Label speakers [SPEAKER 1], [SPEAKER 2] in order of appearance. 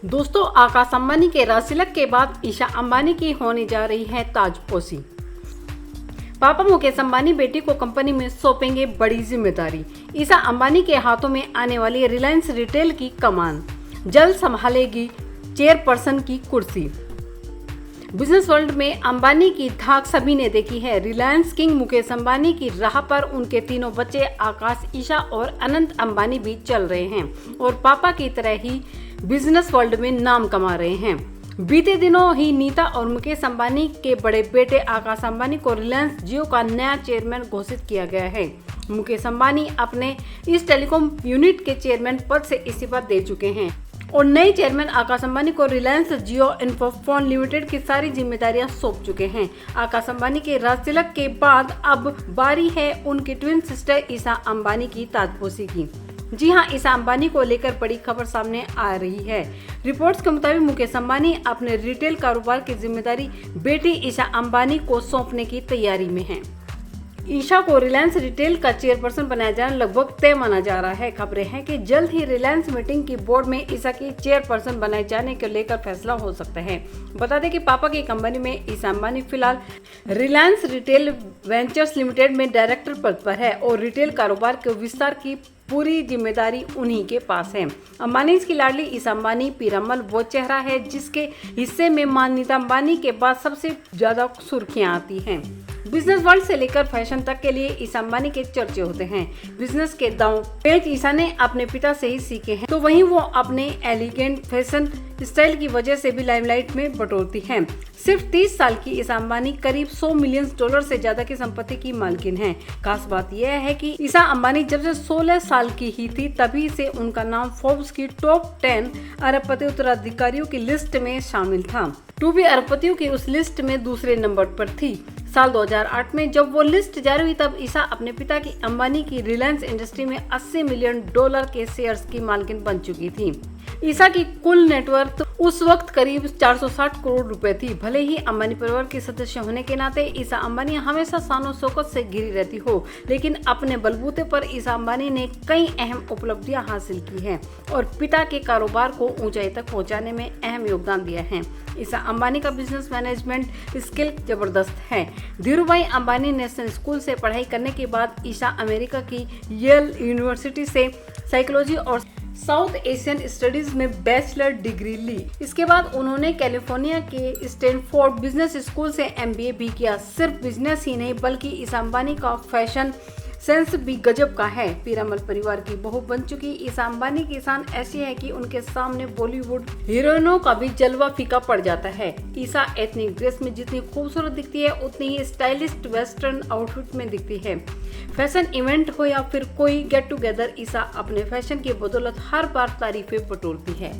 [SPEAKER 1] दोस्तों, आकाश अंबानी के राजतिलक के बाद ईशा अंबानी की होने जा रही है ताजपोशी। पापा मुकेश अंबानी बेटी को कंपनी में सौंपेंगे बड़ी जिम्मेदारी। ईशा अंबानी के हाथों में आने वाली रिलायंस रिटेल की कमान, जल्द संभालेगी चेयरपर्सन की कुर्सी। बिजनेस वर्ल्ड में अंबानी की धाक सभी ने देखी है। रिलायंस किंग मुकेश अंबानी की राह पर उनके तीनों बच्चे आकाश, ईशा और अनंत अंबानी भी चल रहे हैं और पापा की तरह ही बिजनेस वर्ल्ड में नाम कमा रहे हैं। बीते दिनों ही नीता और मुकेश अंबानी के बड़े बेटे आकाश अंबानी को रिलायंस जियो का नया चेयरमैन घोषित किया गया है। मुकेश अंबानी अपने इस टेलीकॉम यूनिट के चेयरमैन पद से इस्तीफा दे चुके हैं और नए चेयरमैन आकाश अंबानी को रिलायंस जियो इन्फोफोन लिमिटेड की सारी जिम्मेदारियां सौंप चुके हैं। आकाश अंबानी के राजतिलक के बाद अब बारी है उनकी ट्विन सिस्टर ईशा अंबानी की ताजपोशी की। जी हां, ईशा अंबानी को लेकर बड़ी खबर सामने आ रही है। रिपोर्ट्स के मुताबिक मुकेश अंबानी अपने रिटेल कारोबार की जिम्मेदारी बेटी ईशा अंबानी को सौंपने की तैयारी में हैं। ईशा को रिलायंस रिटेल का चेयरपर्सन बनाया जाना लगभग तय माना जा रहा है। खबरें हैं कि जल्द ही रिलायंस मीटिंग की बोर्ड में ईशा की चेयरपर्सन बनाए जाने को लेकर फैसला हो सकता है। बता दें कि पापा की कंपनी में ईशा अंबानी फिलहाल रिलायंस रिटेल वेंचर्स लिमिटेड में डायरेक्टर पद पर है और रिटेल कारोबार के विस्तार की पूरी जिम्मेदारी उन्हीं के पास है। अंबानी की लाडली ईशा अंबानी पीरामल वो चेहरा है जिसके हिस्से में मां नीता अंबानी के बाद सबसे ज्यादा सुर्खियां आती हैं। बिजनेस वर्ल्ड से लेकर फैशन तक के लिए ईशा अंबानी के चर्चे होते हैं। बिजनेस के दांव पेच ईशा ने अपने पिता से ही सीखे हैं, तो वहीं वो अपने एलिगेंट फैशन स्टाइल की वजह से भी लाइमलाइट में बटोरती हैं। सिर्फ 30 साल की ईशा अंबानी करीब $100 मिलियन से ज्यादा की संपत्ति की मालकिन है। खास बात यह है कि ईशा अंबानी जब से 16 साल की ही थी तभी से उनका नाम फोर्ब्स की टॉप 10 अरबपति उत्तराधिकारियों की लिस्ट में शामिल था। टू बी अरबपतियों की उस लिस्ट में दूसरे नंबर पर थी। साल 2008 में जब वो लिस्ट जारी हुई तब ईशा अपने पिता की अंबानी की रिलायंस इंडस्ट्री में $80 मिलियन के शेयर्स की मालकिन बन चुकी थी। ईशा की कुल नेटवर्थ उस वक्त करीब 460 करोड़ रुपए थी। भले ही अंबानी परिवार के सदस्य होने के नाते ईशा अंबानी हमेशा शानो शौकत से घिरी रहती हो, लेकिन अपने बलबूते पर ईशा अंबानी ने कई अहम उपलब्धियां हासिल की हैं और पिता के कारोबार को ऊंचाई तक पहुंचाने में अहम योगदान दिया है। ईशा अंबानी का बिजनेस मैनेजमेंट स्किल जबरदस्त है। धीरूभाई अंबानी नेशनल स्कूल से पढ़ाई करने के बाद ईशा अमेरिका की येल यूनिवर्सिटी से साइकोलॉजी और साउथ एशियन स्टडीज में बैचलर डिग्री ली। इसके बाद उन्होंने कैलिफोर्निया के स्टैनफोर्ड बिजनेस स्कूल से MBA भी किया। सिर्फ बिजनेस ही नहीं बल्कि ईशा अंबानी का फैशन सेंस भी गजब का है। पीरामल परिवार की बहू बन चुकी ईशा अंबानी की शान ऐसी है कि उनके सामने बॉलीवुड हीरोइनों का भी जलवा फीका पड़ जाता है। ईशा एथनिक ड्रेस में जितनी खूबसूरत दिखती है उतनी ही स्टाइलिस्ट वेस्टर्न आउटफिट में दिखती है। फैशन इवेंट हो या फिर कोई गेट टुगेदर, ईशा अपने फैशन की बदौलत हर बार तारीफें बटोरती है।